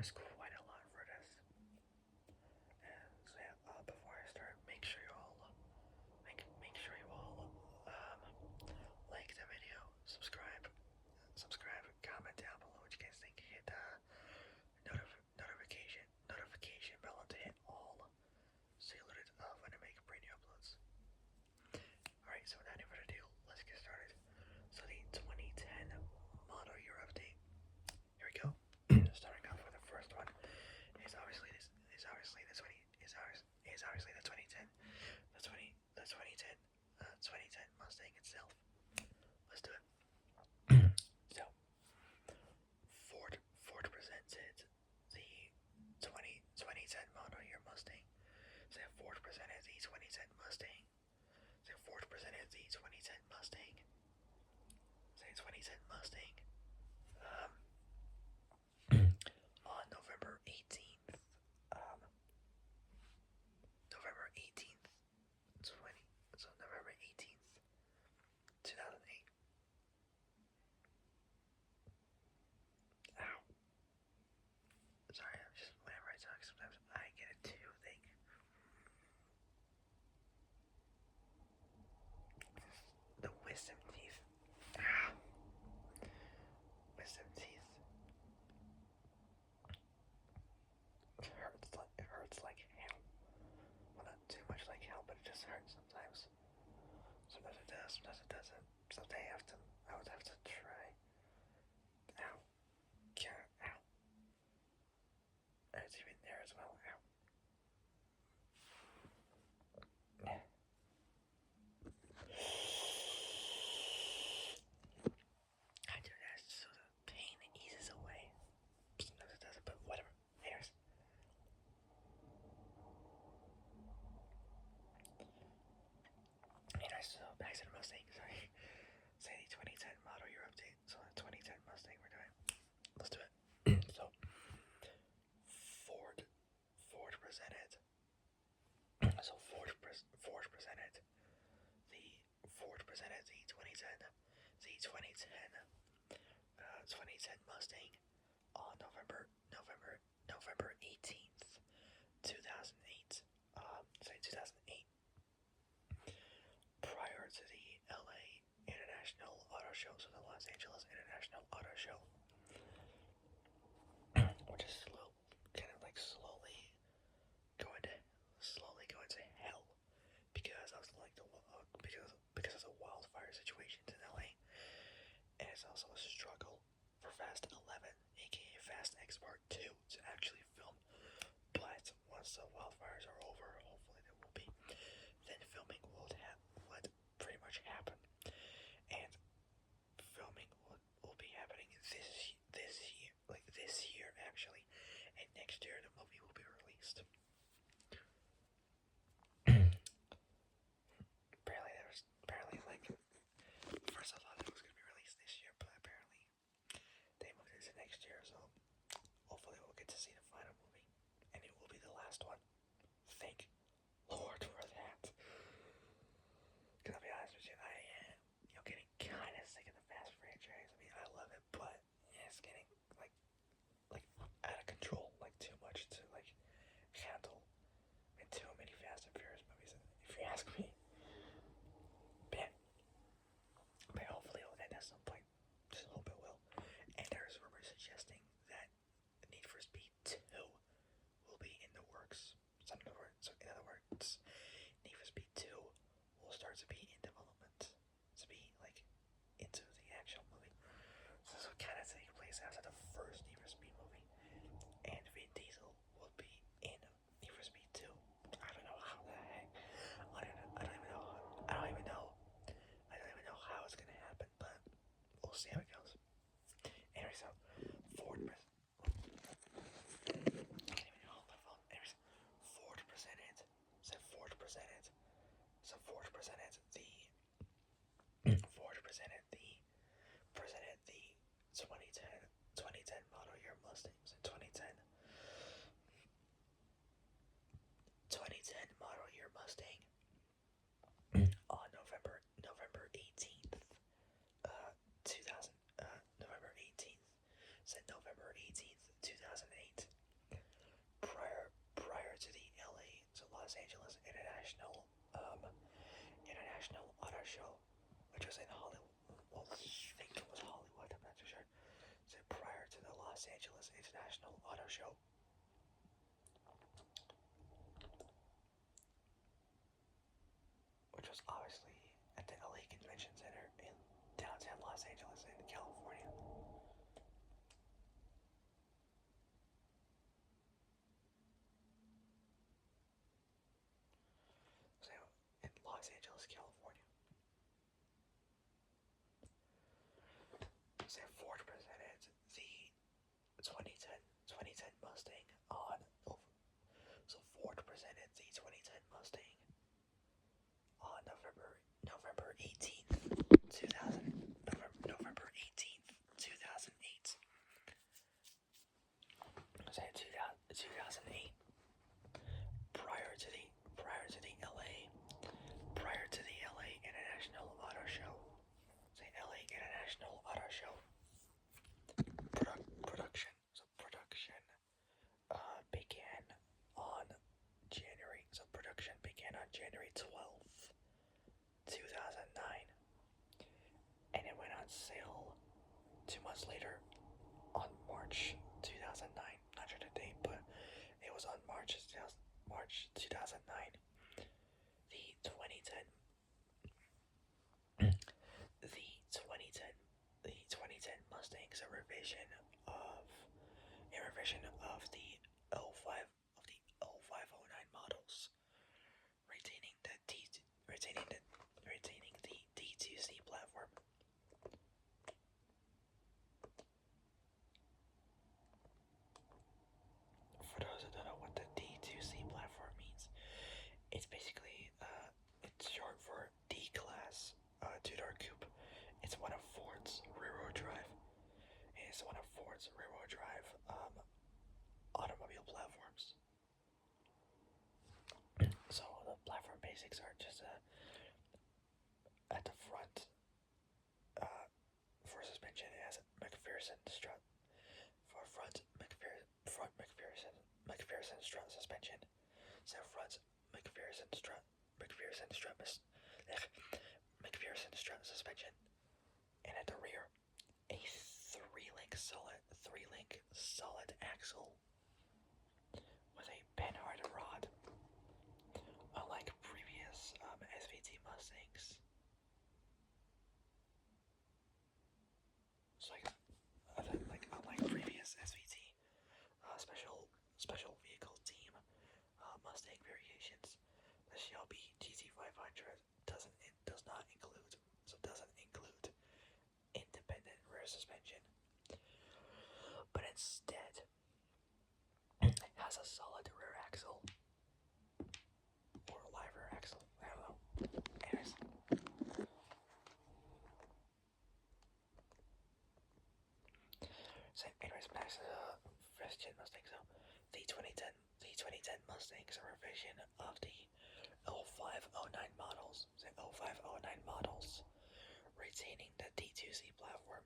is quite a lot for this. And so yeah, before I start, make sure you all like the video, subscribe, comment down below what you guys think. Hit the notification bell to hit all, so you're alerted when I make brand new uploads. Alright, so without any further ado, let's get started. So the 2010 model year update. Here we go. Starting off with the first one is obviously the 2010 Mustang itself. Let's do it. So Ford presented the 2010 model year Mustang. So Ford presented the 2010 Mustang. So Ford presented the 2010 Mustang. So 2010 Mustang. Um, on November 18th. November 18th, 2008. Ow. Sorry, I'm just, whenever I talk, sometimes I get a two thing. The wisdom teeth. Ah. Wisdom teeth. It hurts like hell. Well, not too much like hell, but it just hurts sometimes. Sometimes it does, sometimes it doesn't. Someday I would have to try. Ow. Yeah, ow. It's even there as well. Ow. Yeah. I do that so the pain eases away. Sometimes it doesn't, but whatever. Anyways. So back to the Mustang, sorry. Say the 2010 model year update. So the 2010 Mustang we're doing. Let's do it. So Ford presented. So Ford presented the 2010 Mustang on November 18th, 2008. 2008. Prior to the LA International Auto Show, so the Los Angeles International Auto Show, which is kind of like slowly going to hell because of because of the wildfire situations in LA, and it's also a struggle for Fast 11, A.K.A. Fast X Part 2, to actually film. But once the wildfires are over, hopefully there will be, then filming would pretty much happen, and filming will be happening this year actually, and next year the movie will be released. apparently like first I thought it was gonna be released this year, but apparently they moved it to next year, so hopefully we'll get to see the final movie, and it will be the last one. Thank Lord for that. Cause I'll be honest with you, I am getting kind of sick of the Fast franchise. I mean, I love it, but it's getting like out of control, like too much to like handle, and too many Fast and Furious movies, if you ask me. But hopefully it will end at some point. Just hope it will. And there's rumors suggesting that Need for Speed 2 will be in the works. So in other words, Need for Speed 2 will start to be in development, to be like into the actual movie. So this will kind of take place after the first Need for Speed movie, and Vin Diesel will be in Need for Speed 2. I don't know how the heck. I don't even know how it's gonna happen, but we'll see how it goes. Anyway, so Ford presented the 2010 model year Mustangs in 2010 model year Mustang on November 18th, 2008. was in Hollywood. Well, I think it was Hollywood. I'm not too sure. So prior to the Los Angeles International Auto Show. Which was obviously at the LA Convention Center in downtown Los Angeles in California. So in Los Angeles, California. So Ford presented the 2010 Mustang on so Ford presented the 2010 Mustang on November 18th, 2000 November 18th, 2008. So 2008 prior to the LA International Auto Show. The LA International Auto Show production. So production began on January 12th, 2009, and it went on sale 2 months later on March 2009. Not sure the date, but it was on March 2009. The 2010 the 2010 Mustang is a revision of the 0509 models, retaining the D2C platform. For those who don't know what the D2C platform means, it's basically it's short for D-Class two-door coupe. It's one of Ford's rear-wheel drive. It's one of Ford's rear-wheel drive automobile platforms. So the platform basics are just at the front for suspension it has a McPherson strut. For front McPherson strut suspension. So front McPherson strut suspension. And at the rear, a three-link solid axle with a Panhard rod. Unlike previous SVT Mustangs, so unlike previous SVT special vehicle team Mustang variations, the Shelby GT500 does not include independent rear suspension, but instead has a solid rear axle or live rear axle. I don't know. Anyways. Back to the 5th-Gen Mustang. So the 2010 Mustang is a revision of the 0509 models. The 0509 models, retaining the D2C platform.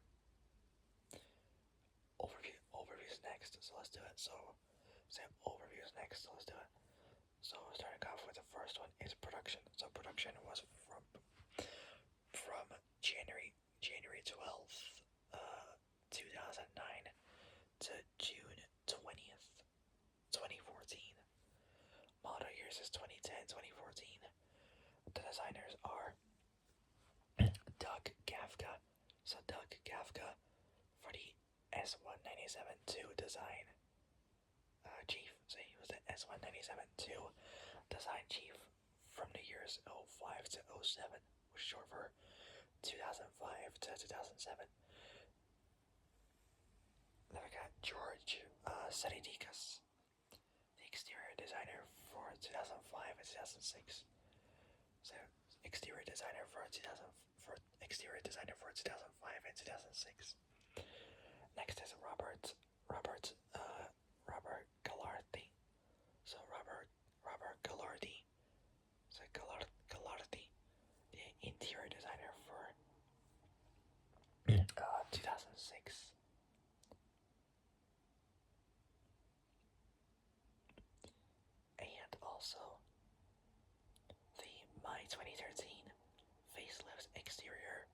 Overviews next. So let's do it. So overviews next. So let's do it. So starting off with the first one is production. So production was from January 12th, 2009 to June 20th, 2014. Model years is 2010, 2014. The designers are Doug Gafka. So Doug Gafka for the S1972 design chief. So he was the S1972 design chief from the years 05 to 07, which is short for 2005 to 2007. Then we got George Sadidikas, the exterior designer for 2005 and 2006. So exterior designer for 2005 and 2006. Next is Robert Gallardi. So Robert Gallardi. So Gallardi, the interior designer for 2006. And also the My 2013 facelift exterior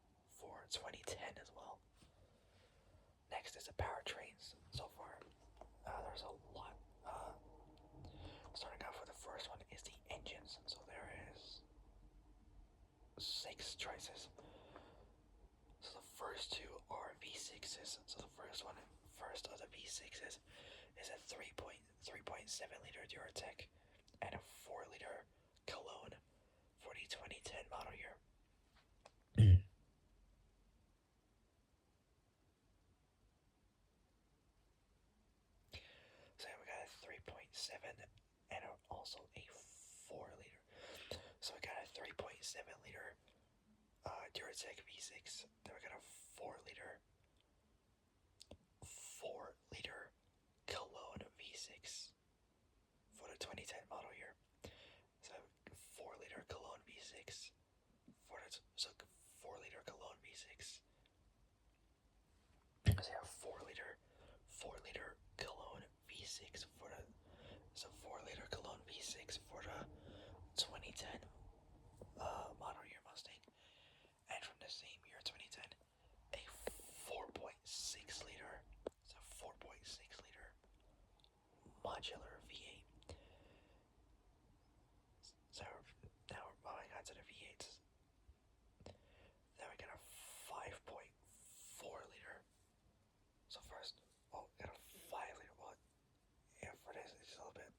mixed choices. So the first two are V6s. So the first of the V6s is a 3.7 liter Duratec and a 4 liter Cologne for the 2010 model year. So we got a 3.7 and also a 4 liter. So we got a 3.7 liter Duratec V6. Then we got a 4 liter Cologne V6 for the 2010 model year. So 4 liter Cologne V6 for the 4 liter Cologne V6. So yeah, 4 liter Cologne V6 for the 4 liter Cologne V6 for the 2010 model year Mustang, and from the same year 2010, a 4.6 liter, so 4.6 liter modular V8. So now we're moving on to the V8s. Then we got a 5.4 liter. So first, we got a 5 liter. Well, yeah, for this it's a little bit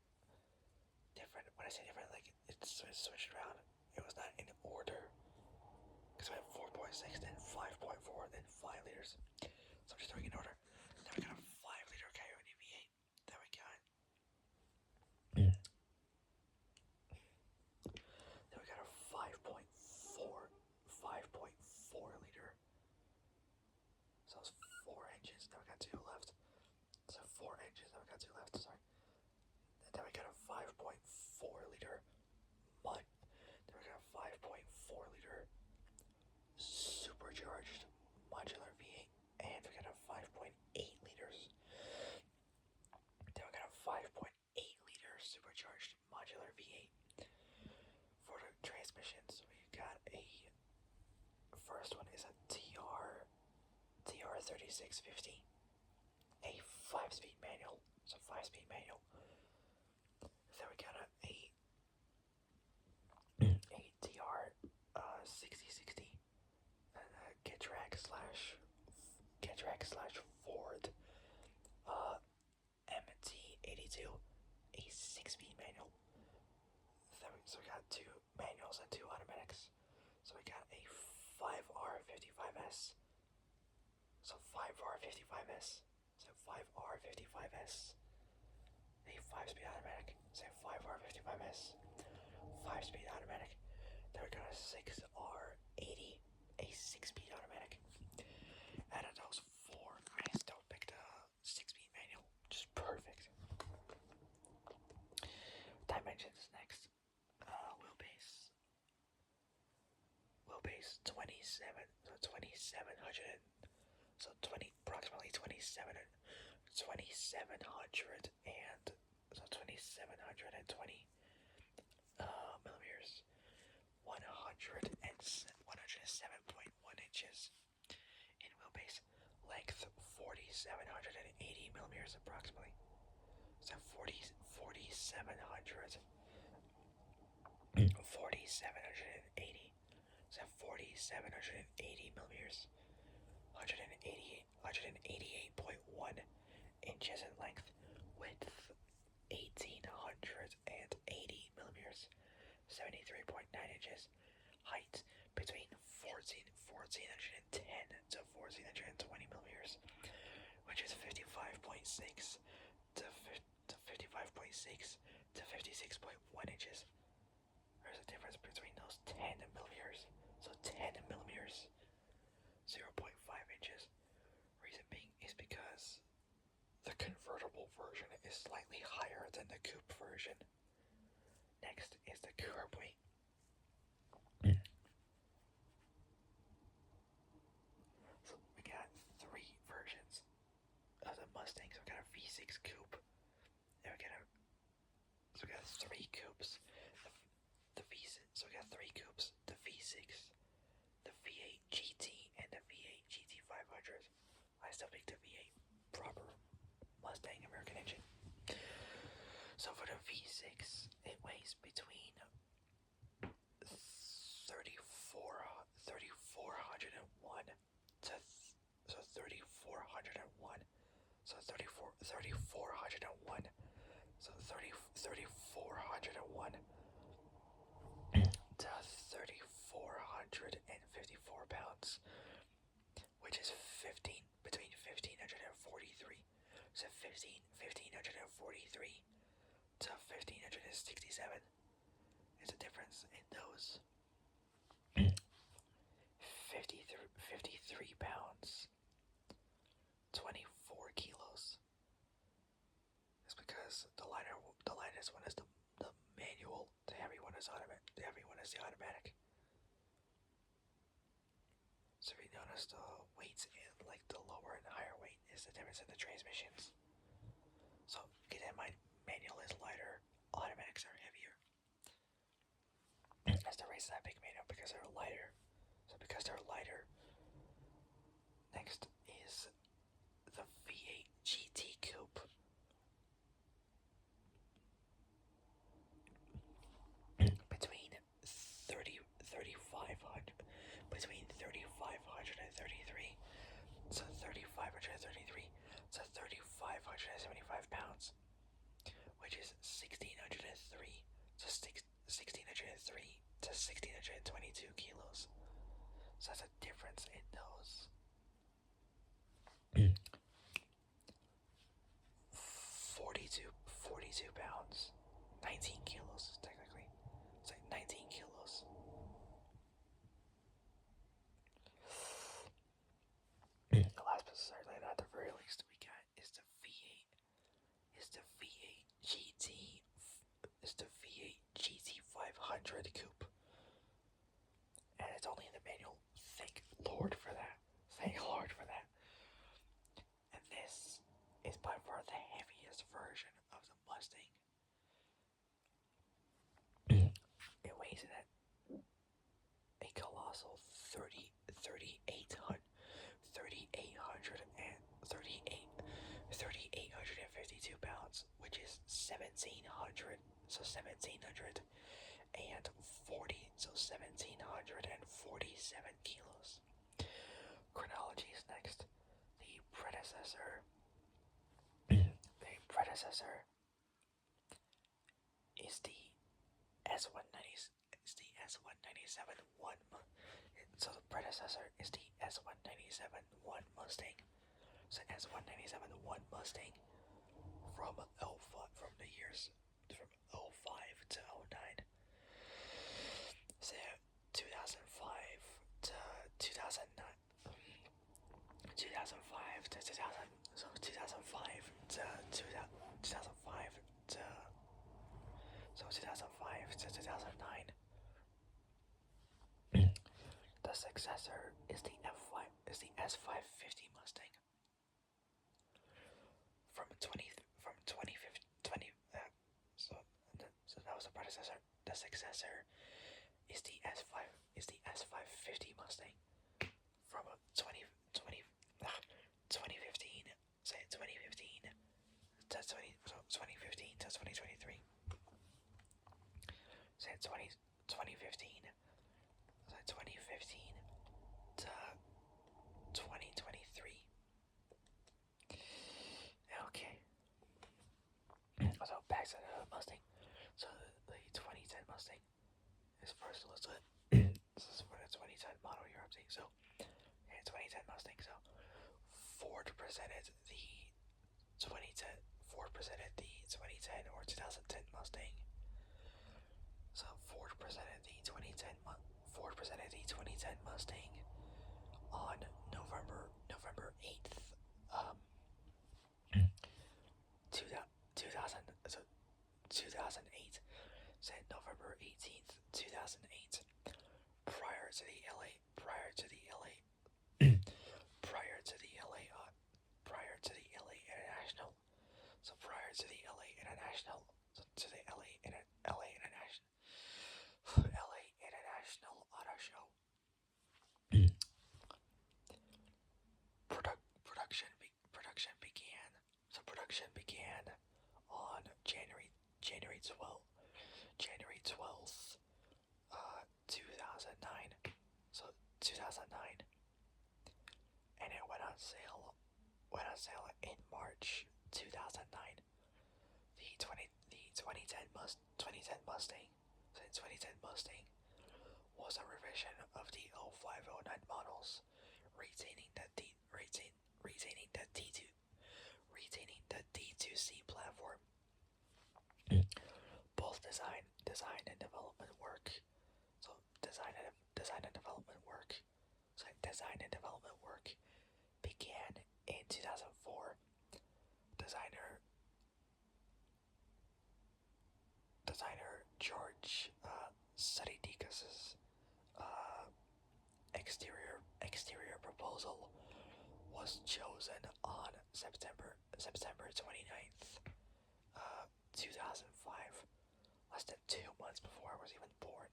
different. When I say different, like it's switched around. It was not in order. Because we have 4.6, then 5.4, then 5 liters. So I'm just doing in order. Then we got a 5 liter Coyote V8. Then we got a 5.4 liter. So it's 4 engines. Then we got 2 left. So 4 engines. Then we got 2 left. Sorry. Then we got a 5.4 liter mud. Then we got a 5.4 liter supercharged modular V8, and we got a 5.8 liters. Then we got a 5.8 liter supercharged modular V8 for the transmissions. We got a first one is a TR3650, a 5-speed manual. So 5-speed manual. Then we got a TR6060. Getrag slash Ford MT82, a 6-speed manual. So we got 2 manuals and 2 automatics. So we got a 5R55S. So 5R55S. So 5R55S. A 5-speed automatic. So 5R55S. 5-speed automatic. Then we got a 6R80, a 6-speed automatic. Out of those 4, I still picked a 6-speed manual, just perfect. Dimensions next. Wheelbase 27, so 2700, so 20, approximately 2700, and so 2720 millimeters, 107.1 inches in wheelbase. Length 4,780 millimeters approximately. So 4,780. So 4,780 millimeters. 188.1 inches in length. Width 1,880 millimeters. 73.9 inches. Height between 1,410 to 1,420 millimeters, which is 55.6 to 55.6 to 56.1 inches. There's a difference between those 10 millimeters. So 10 millimeters, 0.5 inches. Reason being is because the convertible version is slightly higher than the coupe version. Next is the curb weight. So we got 3 versions of the Mustang. So we got a V6 coupe. Then we got 3 coupes. The V6. So we got 3 coupes. The V6, the V8 GT, and the V8 GT 500. I still picked the V8 proper Mustang American engine. So for the V6, it weighs between 3,400 3401. So 3401. So 3401 to 3,454 pounds, which is 15 between 1,543. So 1,543 to 1,567 is the difference in those. 53 pounds, 24 kilos. It's because the lightest one is the manual, the heavy one is automatic. The heavy one is the automatic. So if you notice, the weights in like the lower and higher weight is the difference in the transmissions. So keep in mind, manual is lighter, automatics are heavier. That's the reason I pick manual, because they're lighter. So because they're lighter, next is the V8 GT Coupe. Between 3,500 and 33, so 3,533 to 3,575 pounds, which is 1,603 to 1,603 to 1,622 kilos. So that's a difference in those. 42 pounds, 19 kilos technically. It's like 19 kilos. The last piece certainly at the very least we got is the V8. Is the V8 GT 500 coupe, and it's only in the manual. Thank Lord for that. Thank Lord for that. And this is by far the heaviest version of the Mustang. It weighs in at a colossal 3,852 pounds, which is 1,700. So 1,740. So 1,747 kilos. Chronology is next. The predecessor is the S190. Is the S197 1. So the predecessor is the S197 1 Mustang. So S197 1 Mustang from the years from 05 to 09. So 2005 to 2009. 2005 to 2000. So 2005 to 2005 to. So 2005 to 2009. The successor is the S550 Mustang. From 2015. So that was the predecessor. The successor is the S550 Mustang. From 2015. Say 2015 to 2015 to 2023. Say 2015. So 2015 to 2023. Okay. So back to the Mustang. So the 2010 Mustang is first listed. This is for the 2010 model year update. So, yeah, 2010 Mustang. So Ford presented the 2010 or 2010 Mustang. So Ford presented the 2010 Mustang on November 8th, 2008. Said November 18th, 2008. Prior to the LA International. So prior to the LA International, LA International Auto Show. Production began on January 12th, 2009. So 2009, and it went on sale went on sale in March 2009. The 2010 Mustang, so 2010 Mustang was a revision of the 0509 models, retaining the D2C platform. Both design and development work. So design and development work. So design and development work began in 2004. Designer George Sadidikas's exterior proposal was chosen on September 29th, 2005, less than 2 months before I was even born.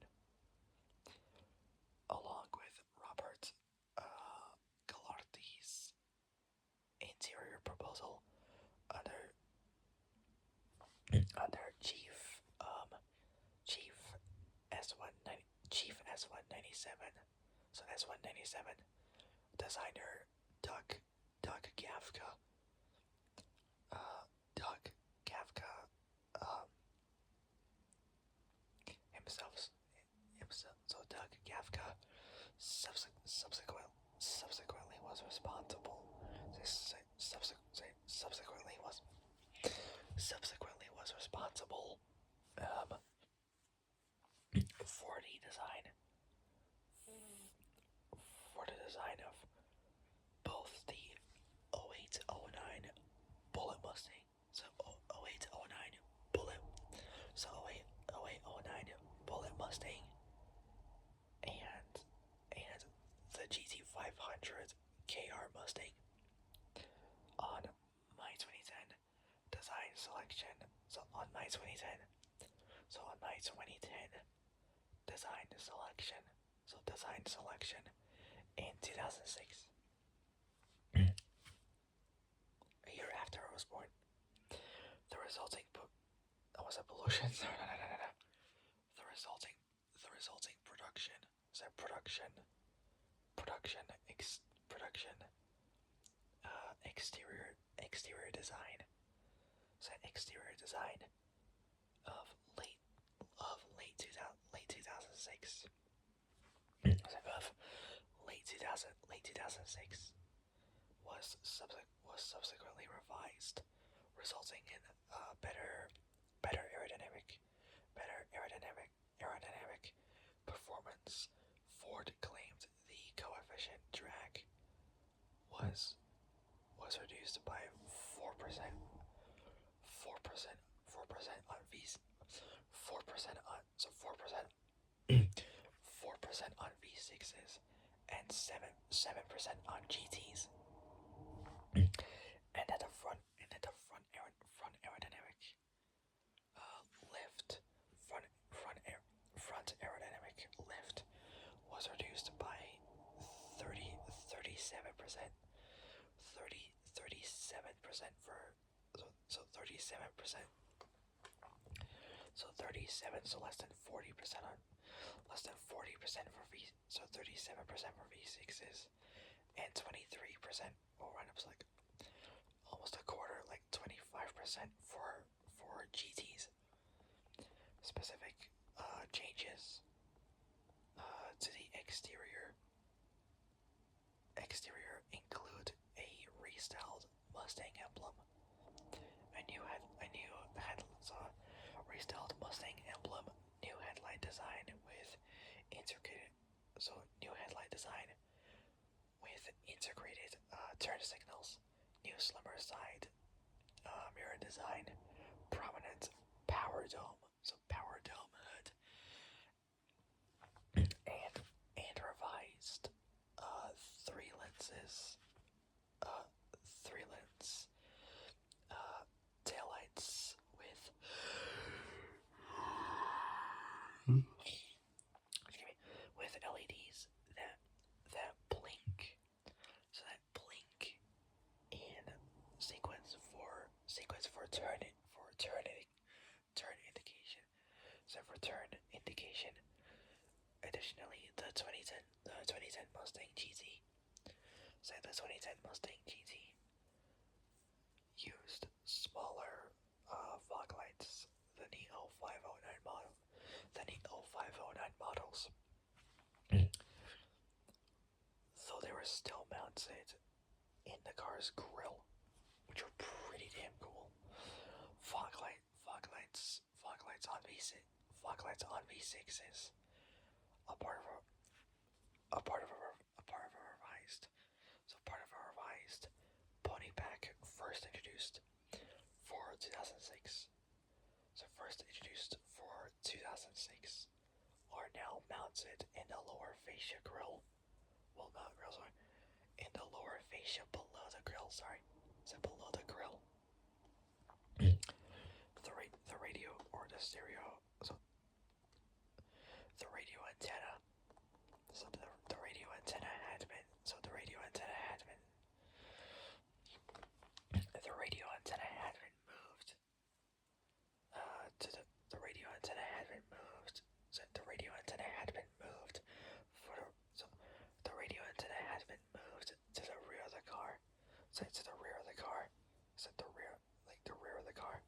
Along with Robert Gallardi's interior proposal, under Chief S197, so S197 designer Doug Gafka, himself. So Doug Gafka subsequently was responsible. Subsequently was responsible for the design of both the 0809 Bullet Mustang, so 0809 Bullet, so 0809 Bullet Mustang, and the GT500 KR Mustang. On my 2010 design selection, so on my 2010 design selection in 2006, a year after I was born, the resulting pollution. No. The resulting production exterior design. So exterior design of late 2006. Of late 2006 was subsequently revised, resulting in better aerodynamic performance. Ford claimed the coefficient drag was reduced by 4%, 4% on V, 4% on so 4% 4% on V6s and 7% on GTs. And at the front aerodynamic lift, front aerodynamic lift was reduced by 37%, 37% for so 37%, so 37, so less than 40% for V, so 37% for V6s, and 23%, or round up like almost a quarter, like 25% for GTs. Specific changes to the exterior include a restyled Mustang emblem, restyled Mustang emblem, new headlight design with integrated turn signals, new slimmer side mirror design, prominent power dome, so power dome hood, and revised three lens taillights with LEDs that blink, so that blink in sequence for turn indication. So for turn indication, additionally, the 2010 Mustang GT. So the 2010 Mustang GT are still mounted in the car's grille, which are pretty damn cool. Fog lights on V6s. A part of a revised pony pack first introduced for 2006. So first introduced for 2006 are now mounted in the lower fascia grille. Well, not grill, sorry. In the lower fascia below the grill, sorry. So below the grill. The radio or the stereo, so the radio antenna. So the radio antenna had been moved the radio antenna had been moved. So the radio antenna had been moved the radio antenna had been moved to the rear of the car. So to the rear of the car. So the rear of the car.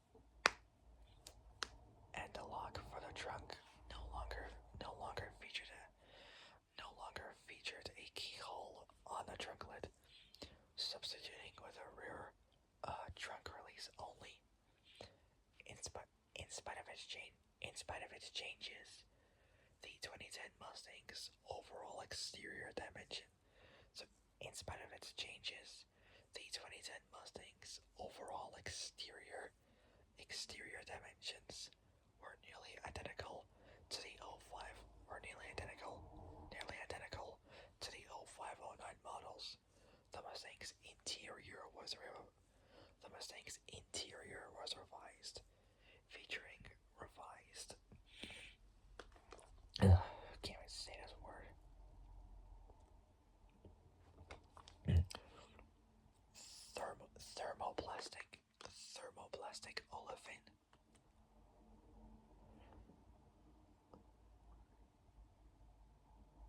And the lock for the trunk no longer featured a keyhole on the trunk lid, substituting with a rear trunk release only. In spite of its changes, the 2010 Mustang's overall exterior dimension. So, in spite of its changes, the 2010 Mustang's overall exterior dimensions were nearly identical to the 05 or nearly identical to the 0509 models. The Mustang's interior was revised, featuring revised. Can't even say this word. Thermoplastic olefin.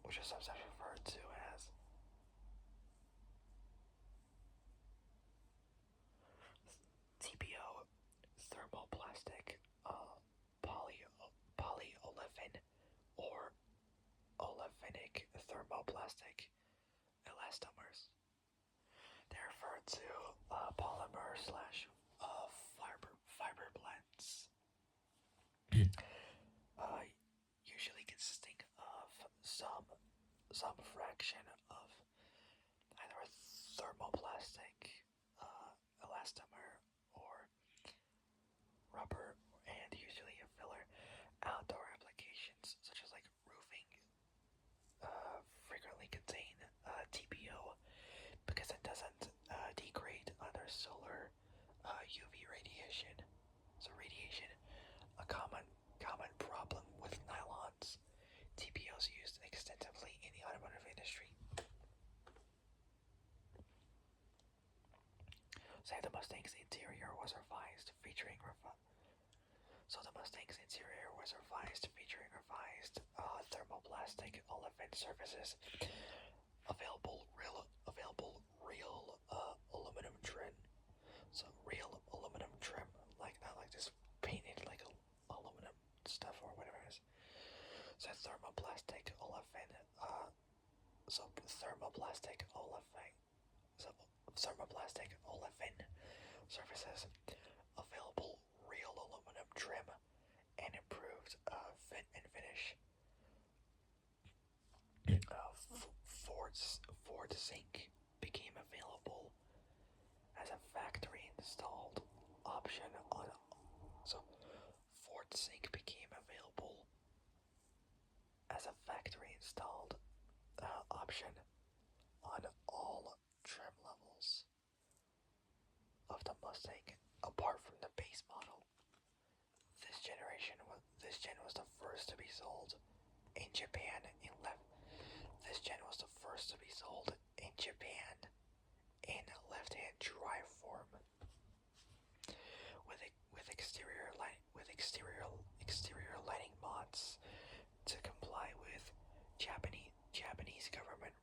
Which is sometimes referred to as TPO, thermoplastic polyolefin, or olefinic thermoplastic elastomers. They refer to polymer slash fiber blends, usually consisting of some fraction of either a thermoplastic elastomer or rubber, and usually a filler. Outdoor applications such as like roofing frequently contain TPO because it doesn't degrade under solar UV radiation. So radiation, a common problem with nylons. TPO is used extensively in the automotive industry. Say the Mustang's interior was revised, featuring thermoplastic olefin surfaces, available real aluminum trim. So real aluminum trim, like not like this painted like aluminum stuff or whatever it is. So thermoplastic olefin surfaces, available real aluminum trim, and improved fit and finish. Ford Zinc became available as a factory installed option on. So Ford Zinc became available as a factory installed option on all trim levels of the Mustang, apart from the base model. This gen was the first to be sold in Japan This gen was the first to be sold in Japan in left-hand drive form, with exterior lighting mods to comply with Japanese government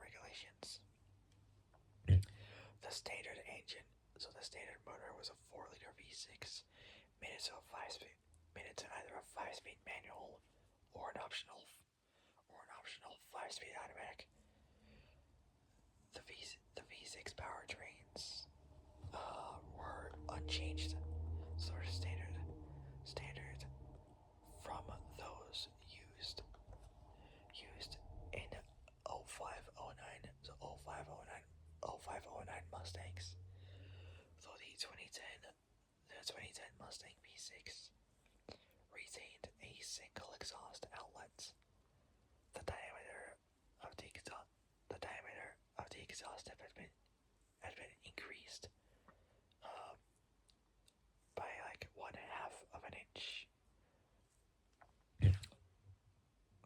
regulations. The standard engine, so the standard motor was a 4-liter V6, made it to either a 5-speed manual or an optional 5-speed automatic. The V6 powertrains were unchanged, sort of standard from those used in 0509, so 0509 Mustangs. So the 2010 Mustang V6 retained a single exhaust outlet. The diameter of the exhaust had been increased by like 1/2 of an inch.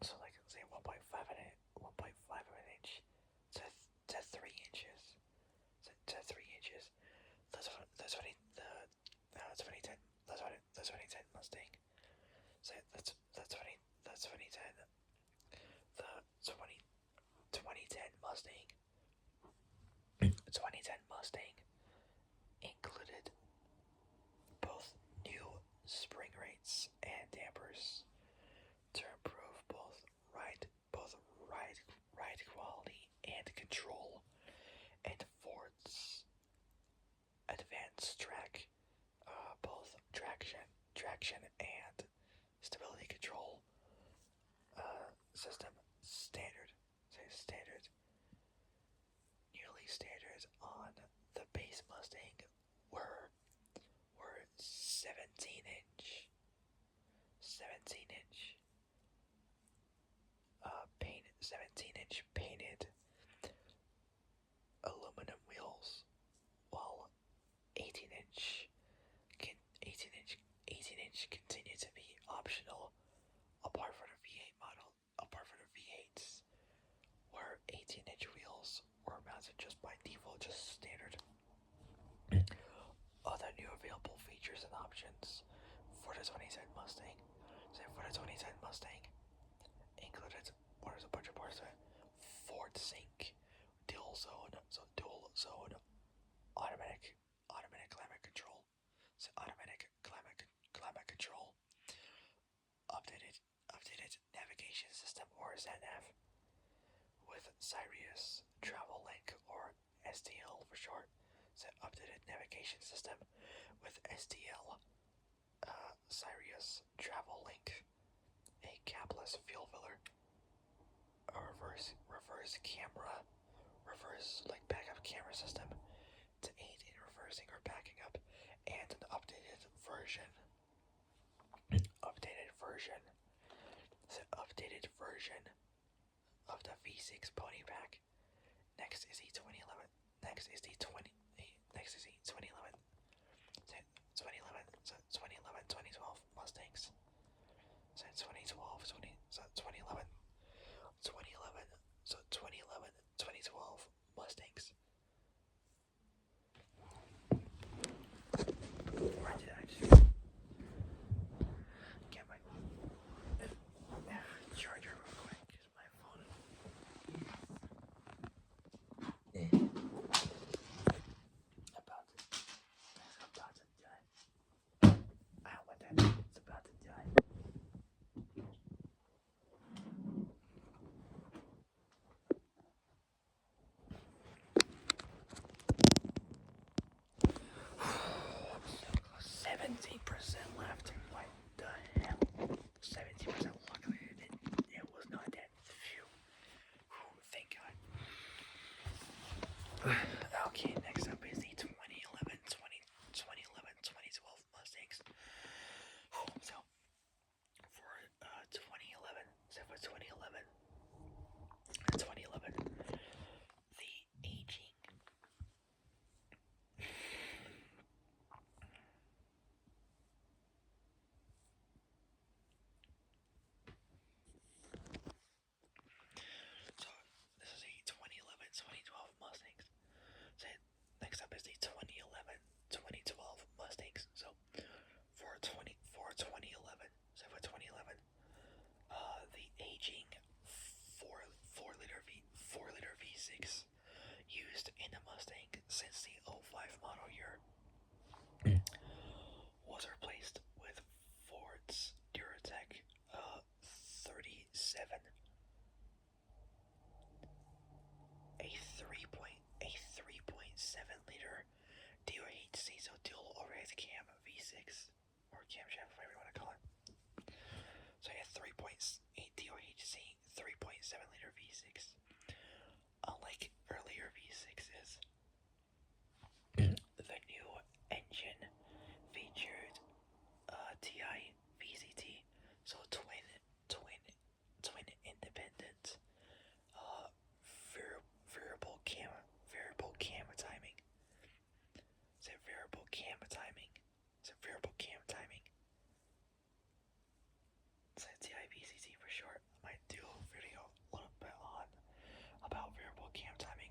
So like say 1.5 of an inch to 3 inches. To 3 inches. That's what the 2010 Mustang. So that's 2010. The 2010 Mustang. 2010 Mustang included both new spring rates and dampers to improve both ride quality and control, and Ford's advanced both traction and stability control system standard on the base Mustang were 17 inch painted aluminum wheels, while 18 inch continued to be optional apart from the V8s, where 18-inch wheels were mounted just by default, just standard. Other new available features and options for the 2010 Mustang. So for the 2010 Mustang, included there's a bunch of parts to it. Ford Sync, dual zone automatic climate control. So automatic climate control. Updated navigation system, or SatNav, with Sirius Travel Link, or STL for short. So updated navigation system with STL, Sirius Travel Link, a capless fuel filler, a reverse backup camera system to aid in reversing or backing up, and an updated version of the V6 pony pack. Next is the 2011 2012 Mustangs. So 2012 2012 Mustangs. Where did I just get my charger real quick? Because my phone about to die. I don't want that. It's about to die. Left. What the hell? 17%. Luckily, it was not that. Phew. Thank God. Okay, next up is the 2012 Mustangs. So, for 2011, the aging So this is a 2011-2012 Mustangs. So next up is the 2011-2012 Mustangs. So for 2011, the aging 4-liter V6 used in the Mustang since the 05 model year was replaced with Ford's Duratec 37 cam V6 or camshaft, whatever you want to call it. So I had 3.8 DOHC, 3.7 liter V6. Unlike earlier V6s, the new engine featured TI VCT, so twin independent variable cam timing. Is it variable cam timing? Is it variable cam timing? It's a TI VCT for short. I might do a video a little bit on about variable cam timing.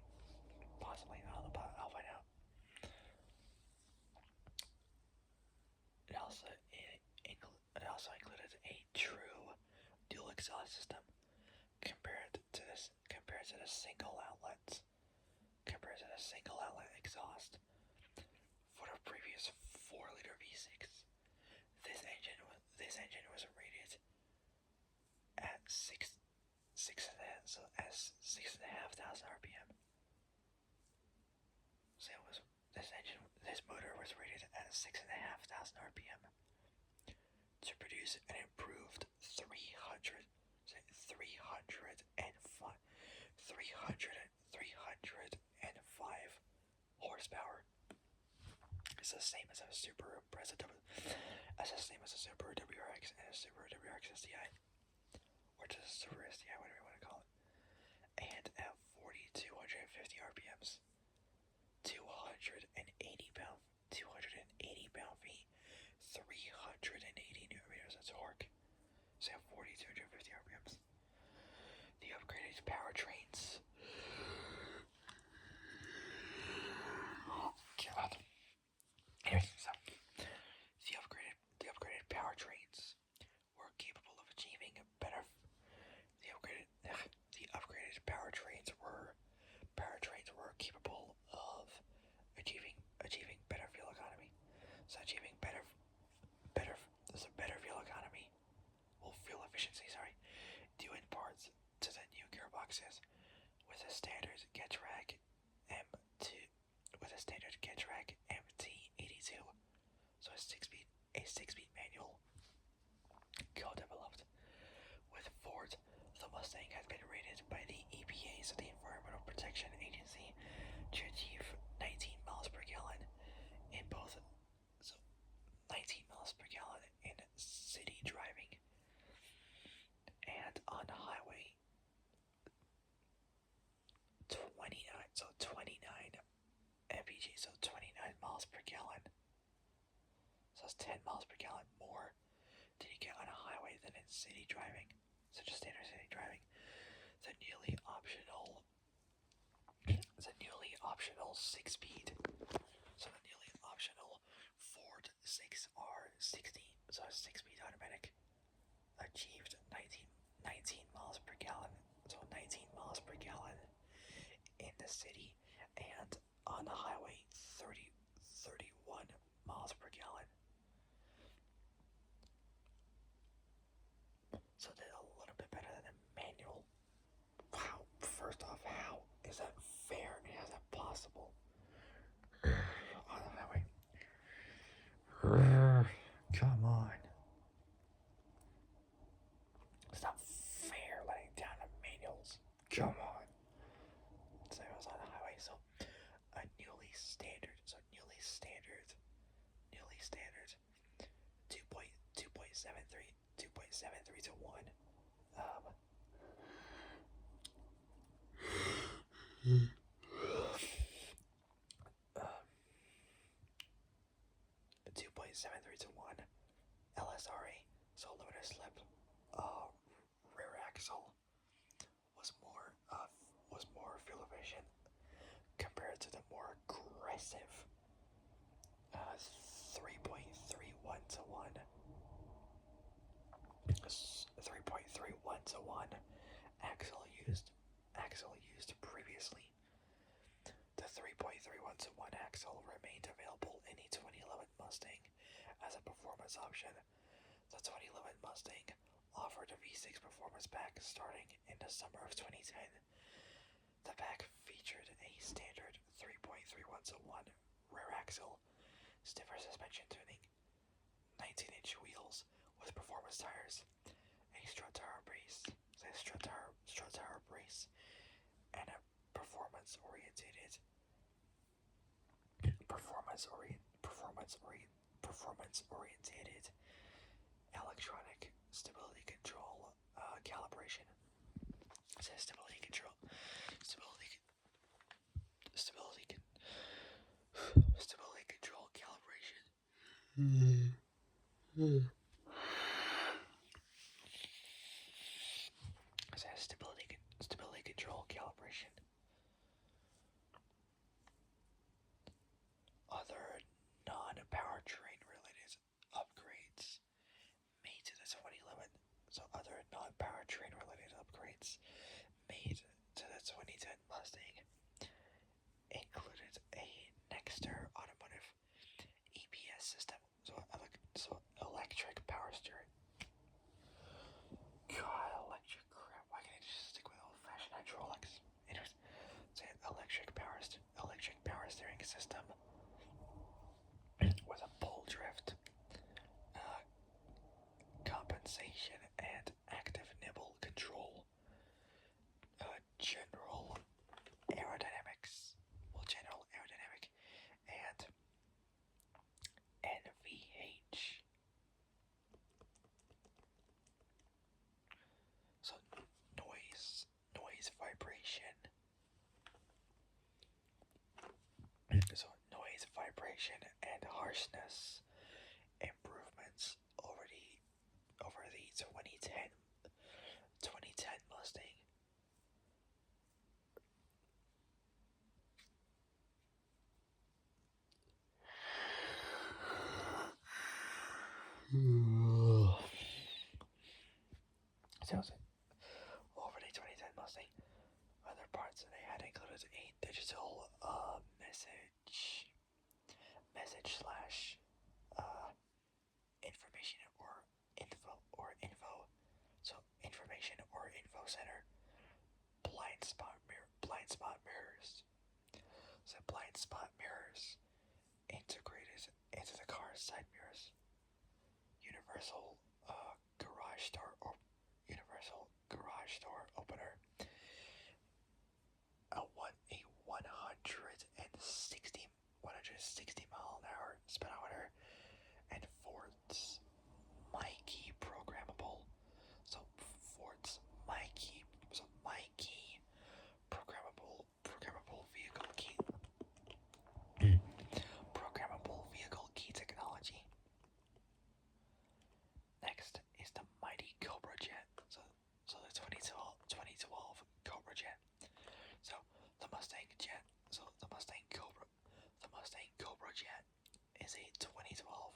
Possibly, I don't know, but I'll find out. It also included a true dual exhaust system compared to the single outlet exhaust for the previous 4-liter V6. This engine was rated at 6,500 RPM. So this motor was rated at 6,500 RPM to produce an improved 305 horsepower. It's the same as a Subaru WRX and a Subaru WRX STI, or just a Subaru STI, whatever you want to call it. And at 4,250 RPMs, 280 pound feet, 380 newton meters of torque. So at 4,250 RPMs. The upgraded powertrains. Oh God. Anyways, so the upgraded powertrains were capable of achieving better. The upgraded powertrains were capable of achieving better fuel economy. So achieving better fuel economy, fuel efficiency. Sorry, due in parts to the new gearboxes with a standard Getrag MT82. So a six-speed manual co-developed with Ford. The Mustang has been rated by the EPA, so the Environmental Protection Agency, to achieve 19 miles per gallon in both. So 19 miles per gallon in city driving, and on the highway 29 mpg, so 29 miles per gallon. So it's 10 miles per gallon more than you get on a highway than in city driving. So just standard city driving. The newly optional 6-speed. So the newly optional Ford 6R60, so a 6-speed automatic, achieved 19 miles per gallon. So 19 miles per gallon in the city, and on the highway 31 miles per gallon. So they're a little bit better than a manual. Wow, first off, how is that fair? How is that possible? On the highway. Come on. It's not fair letting down the manuals. Come on. So it was on the highway, so a newly standard 2.73 to 1. 2.73 to 1 LSRA, so limited slip, rear axle was more fuel efficient compared to the more aggressive 3.31 to 1 axle used previously. The 3.31 to 1 axle remained available in the 2011 Mustang as a performance option. The 2011 Mustang offered a V6 performance pack starting in the summer of 2010. The pack featured a standard 3.31 to 1 rear axle, stiffer suspension tuning, 19-inch wheels with performance tires, a strut tower brace, and a performance-oriented electronic stability control calibration. It says stability control, stability control calibration. It says stability control calibration. Other non-powertrain related upgrades made to the 2011. So other non-powertrain related upgrades made to the 2010 Mustang included a Nexter automotive EPS system, so electric power steering. God, electric crap. Why can't I just stick with old-fashioned hydraulics? Anyways, it's an electric power steering system with a pull drift, compensation, and active nibble control. General aerodynamic, and NVH. So noise vibration. So noise vibration and harshness improvements over the 2010 Mustang. Sounds it. Over the 2010 Mustang, other parts that they had included a digital message slash information info. So information or info center, blind spot mirrors. So blind spot mirrors integrated into the car's side mirrors. Universal garage door opener. A 160 mile an hour speedometer, and Ford's My Key programmable. So Ford's My Key programmable vehicle key. Programmable vehicle key technology. Next is the mighty Cobra Jet. So the 2012 Cobra Jet. So the Mustang Cobra Jet is a 2012.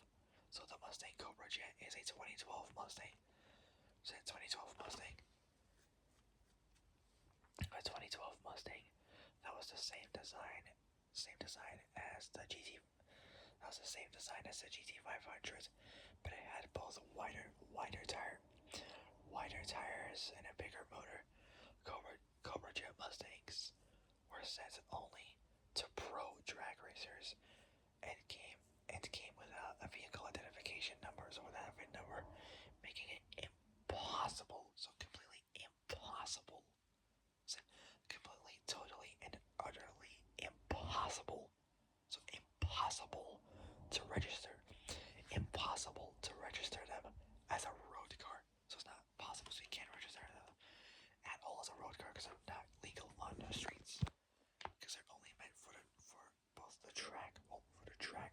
So the Mustang Cobra Jet is a 2012 Mustang. So a 2012 Mustang. A 2012 Mustang that was the same design as the GT. That was the same design as the GT500, but it had both wider tires and a bigger motor. Cobra Jet Mustangs were sent only to pro drag racers and came with a vehicle identification number, so without a VIN number, making it impossible. So completely impossible. So completely, totally, and utterly impossible. So impossible to register. Impossible to register them as a road car. So it's not possible. So you can't register them at all as a road car because they're not legal on the streets. Because they're only meant for both the track, for drag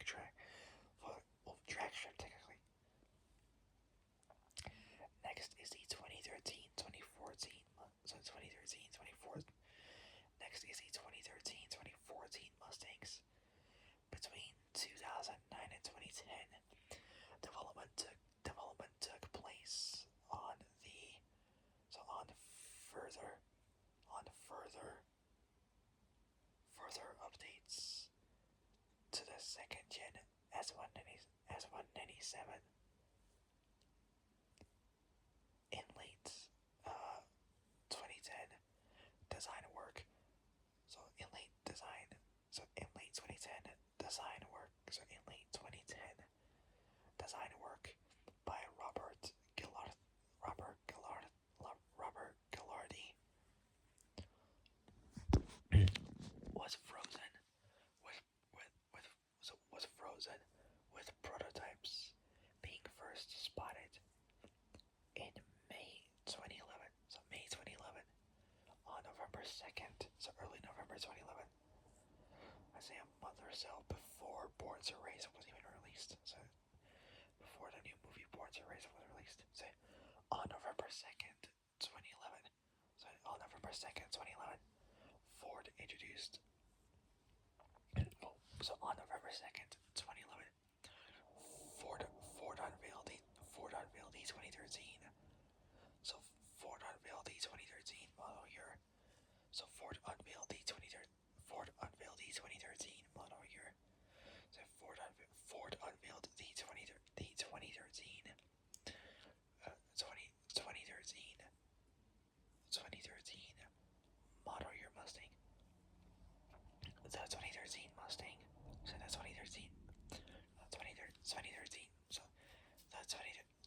strip technically. Next is the 2013-2014. So 2013-2014. Next is the 2013-2014 Mustangs. Between 2009 and 2010, development took place on further updates to the second gen S197 in late 2010 design work. So in late 2010, design work by Robert Gillardi was frozen was frozen with prototypes being first spotted in May 2011. So May 2011 on November 2nd. So early November 2011. I say a month or so before Born to Race was even released. So before the new movie Born to Race was released. So on November 2nd, 2011. So on November 2nd, 2011, Ford introduced. So on November 2nd, 2011, Ford unveiled the 2013. So Ford unveiled the 2013 model year. So Ford unveiled the 2013 model year. So Ford unveiled the 2013 model year Mustang. The 2013 Mustang. So that's 2013. 2013. So the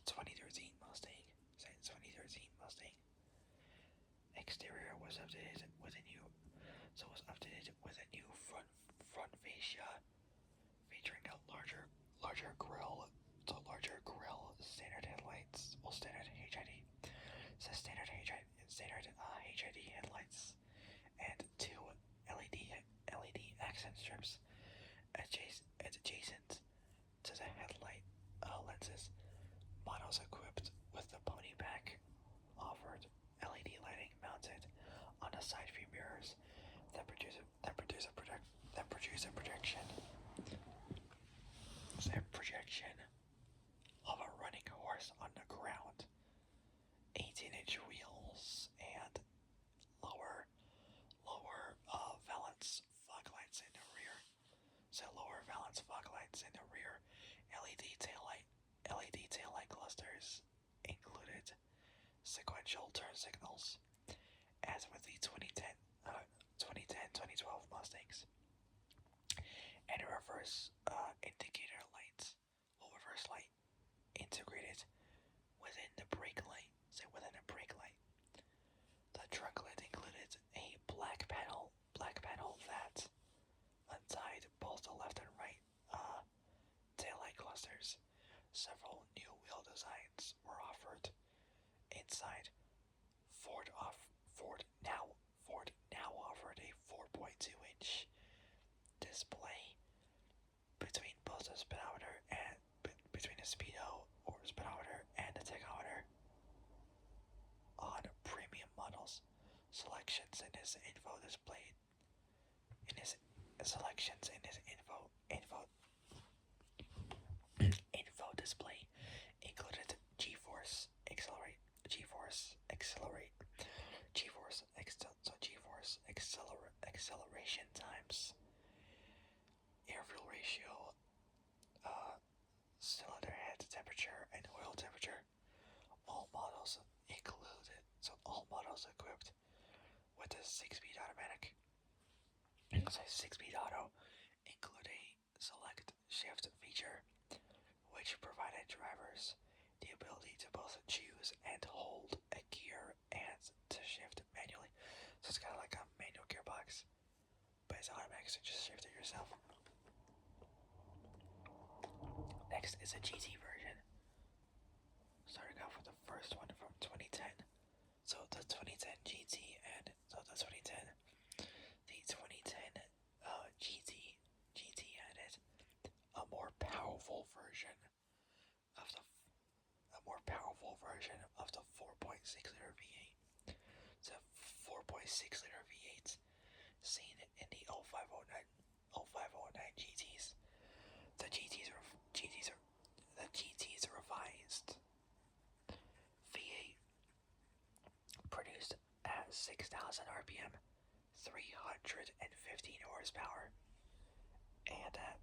2013 Mustang. So 2013 Mustang. Exterior was updated with a new front fascia featuring a larger grille, standard headlights, standard HID, headlights, and two LED accent strips adjacent to the headlight lenses. Models equipped with the pony pack offered LED lighting mounted on the side view mirrors that produce a projection of a running horse on the ground, 18-inch wheels, and lower valance fog lights in the rear. So lower valance fog lights in the rear, LED taillight clusters included sequential turn signals, as with the 2012 Mustangs, and a reverse indicator light, reverse light integrated within the brake light. The trunk lid included a black panel that untied both the left and right taillight clusters. Several new wheel designs were offered inside. Ford now offered a 4.2-inch display between both the speedometer and between the speedometer and the tachometer on premium models. Selections in his info display included G-force acceleration times, air fuel ratio, cylinder head temperature, and oil temperature. All models equipped with a 6-speed automatic. So 6-speed auto include a select shift feature, which provided drivers the ability to both choose and hold a gear and to shift manually. So it's kind of like a manual gearbox, but it's automatic, so just shift it yourself. Next is a GT version. Starting off with the first one from 2010. So the 2010 GT and the 2010 GT added a more powerful version of the 4.6-liter V8. It's a 4.6-liter V8 seen in the 0509 GTs. The GT's revised V8 produced at 6,000 RPM, 315 horsepower, and at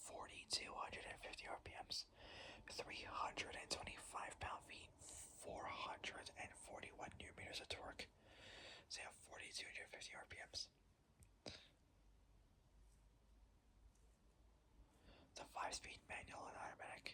4,250 RPMs, 325 pound-feet, 441 newton-meters of torque. So you have 4,250 RPMs. The 5-speed manual and automatic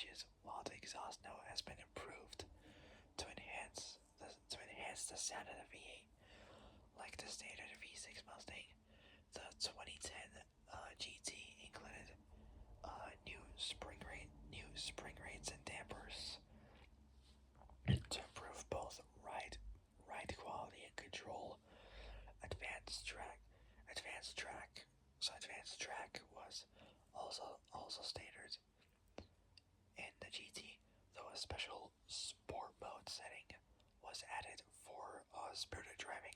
changes, while the exhaust note has been improved to enhance the sound of the V8. Like the standard V6 Mustang, the 2010 GT included new spring rates and dampers to improve both ride quality and control. Advanced track was also standard in the GT, though a special sport mode setting was added for spirited driving.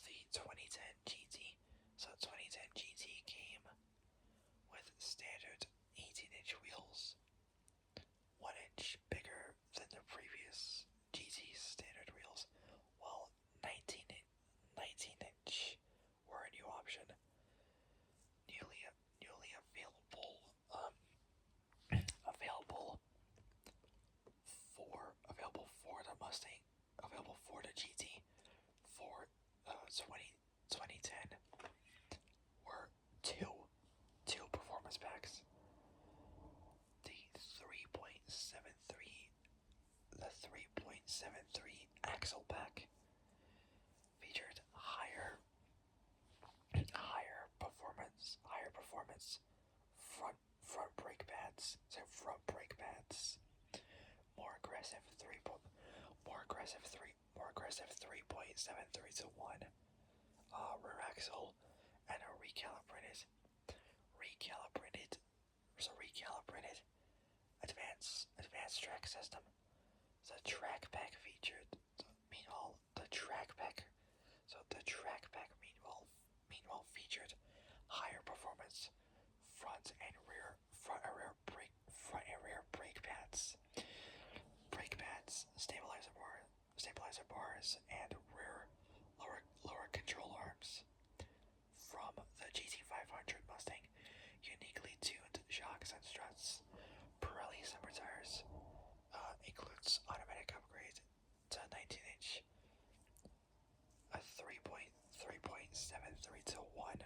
The 2010 GT, 2010 GT came with standard 18-inch wheels, 1 inch bigger than the previous GT's standard wheels, while 19-inch were a new option. Newly available for the Mustang, available for the GT for 2010 were two performance packs. The 3.73 axle pack featured higher performance front brake pads, more aggressive 3.73 to 1 rear axle, and a recalibrated advanced track system. The track pack featured meanwhile featured higher performance front and rear brake pads, stabilizer bars, and rear lower control arms. From the GT500 Mustang, uniquely tuned shocks and struts. Pirelli summer tires includes automatic upgrade to 19-inch, a 3.73 to 1.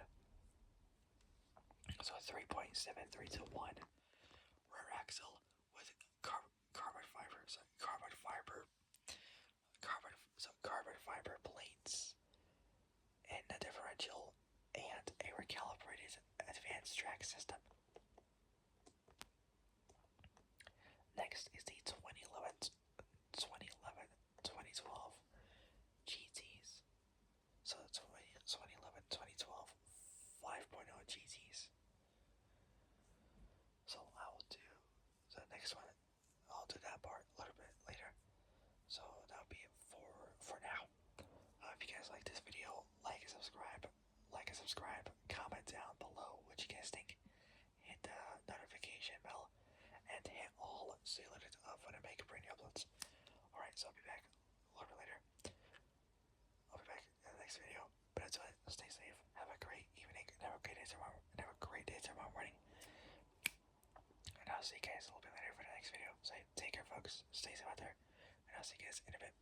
So 3.73 to 1 rear axle with carbon fiber plates in the differential and a recalibrated advanced track system. Next is the 2012 GTs. So the 2012 5.0 GTs. So I will do the next one. I'll do that part a little bit later. So that'll be it for now. If you guys like this video, like and subscribe, comment down below what you guys think. Hit the notification bell and hit all so you're alerted of when I make brand new uploads. Alright, so I'll be back a little bit later. I'll be back in the next video. But until then, stay safe, have a great evening, and have a great day tomorrow morning. And I'll see you guys a little bit later for the next video. So take care, folks. Stay safe out there. And I'll see you guys in a bit.